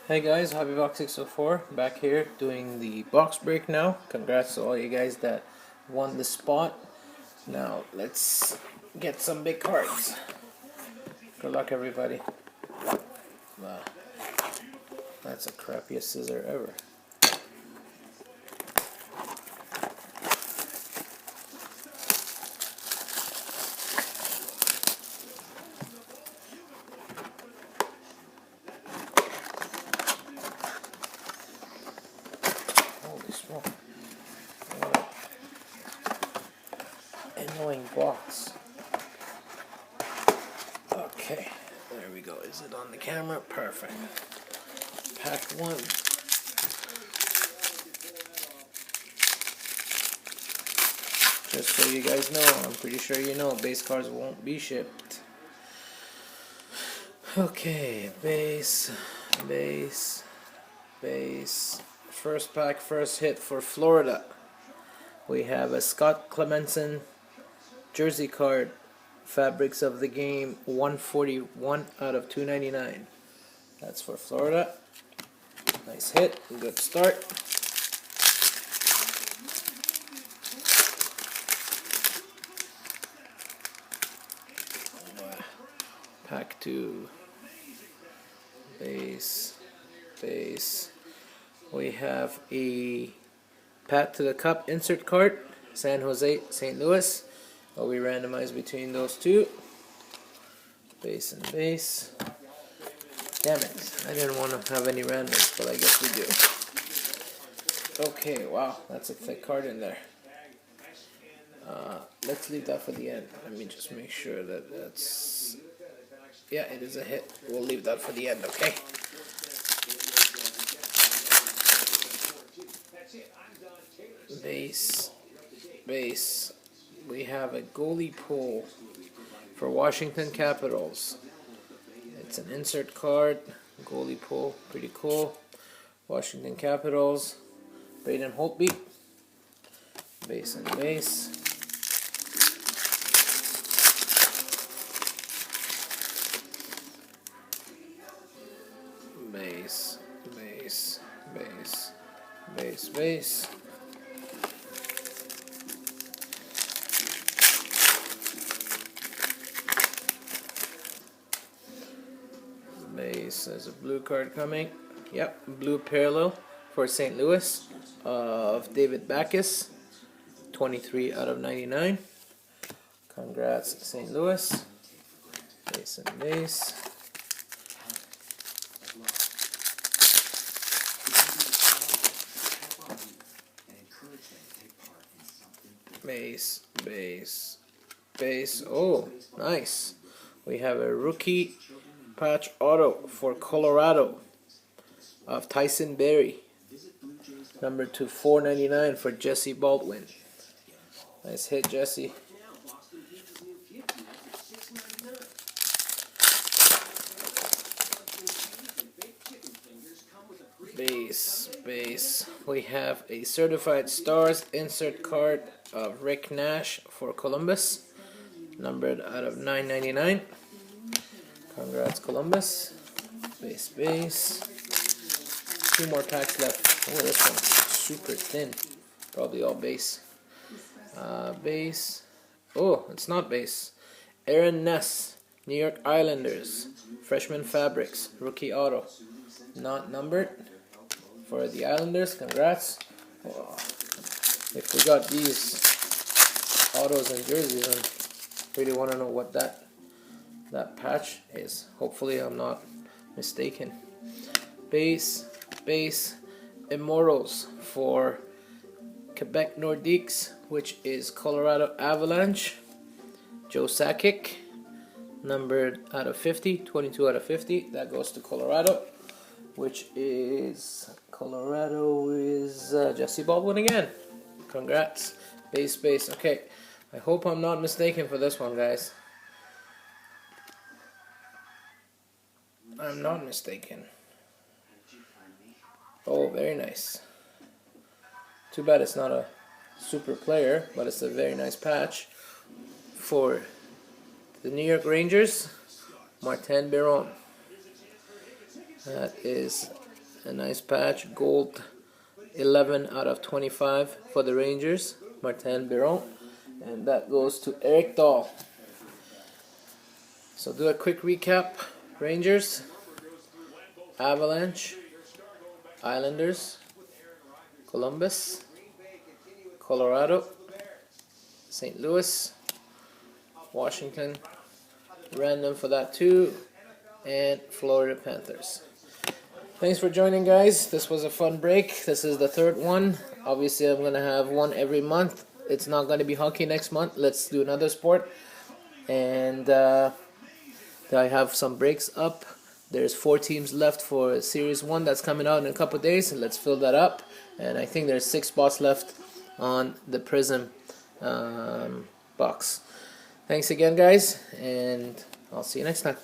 Hey guys, HobbyBox604 back here doing the box break now. Congrats to all you guys that won the spot. Now let's get some big cards. Good luck everybody. Wow, that's the crappiest scissor ever. Holy smoke. What an annoying box. Okay, there we go. Is it on the camera? Perfect. Pack one. Just so you guys know, I'm pretty sure you know, base cards won't be shipped. Okay, base. First pack, first hit for Florida. We have a Scott Clemenson jersey card, Fabrics of the Game, 141 out of 299. That's for Florida. Nice hit, good start. Pack two. Base. We have a Pat to the Cup insert card, San Jose, St. Louis. We randomize between those two. Base and base. Damn it, I didn't want to have any randoms, but I guess we do. Okay, wow, that's a thick card in there. Let's leave that for the end. Let me just make sure that that's... Yeah, it is a hit. We'll leave that for the end, okay? Base. We have a goalie pull for Washington Capitals. It's an insert card. Goalie pull, pretty cool. Washington Capitals. Braden Holtby. Base and base. Base. Base, there's a blue card coming. Yep, blue parallel for St. Louis of David Backus, 23 out of 99. Congrats, St. Louis. Base and base. Base. Oh, nice. We have a rookie patch auto for Colorado of Tyson Berry, number 2/499 for Jesse Baldwin. Nice hit, Jesse. Base. We have a Certified Stars insert card of Rick Nash for Columbus, numbered out of 999. Congrats, Columbus. Base. Two more packs left. Oh, this one's super thin. Probably all base. Base. Oh, it's not base. Aaron Ness, New York Islanders. Freshman Fabrics, rookie auto. Not numbered for the Islanders. Congrats. Oh, if we got these autos and jerseys, I really want to know what that patch is. Hopefully I'm not mistaken. Base. Immortals for Quebec Nordiques, which is Colorado Avalanche. Joe Sakic, numbered out of 50, 22 out of 50. That goes to Colorado, which is Jesse Baldwin again. Congrats. Base. Okay, I hope I'm not mistaken for this one, guys. I'm not mistaken. Oh, very nice. Too bad it's not a super player, but it's a very nice patch for the New York Rangers, Martin Biron. That is a nice patch, gold 11 out of 25 for the Rangers, Martin Biron, and that goes to Eric Dahl. So do a quick recap. Rangers, Avalanche, Islanders, Columbus, Colorado, St. Louis, Washington, random for that too, and Florida Panthers. Thanks for joining, guys. This was a fun break. This is the third one. Obviously, I'm going to have one every month. It's not going to be hockey next month. Let's do another sport. And I have some breaks up. There's 4 teams left for Series 1 that's coming out in a couple days. Let's fill that up. And I think there's 6 spots left on the Prism box. Thanks again, guys, and I'll see you next time.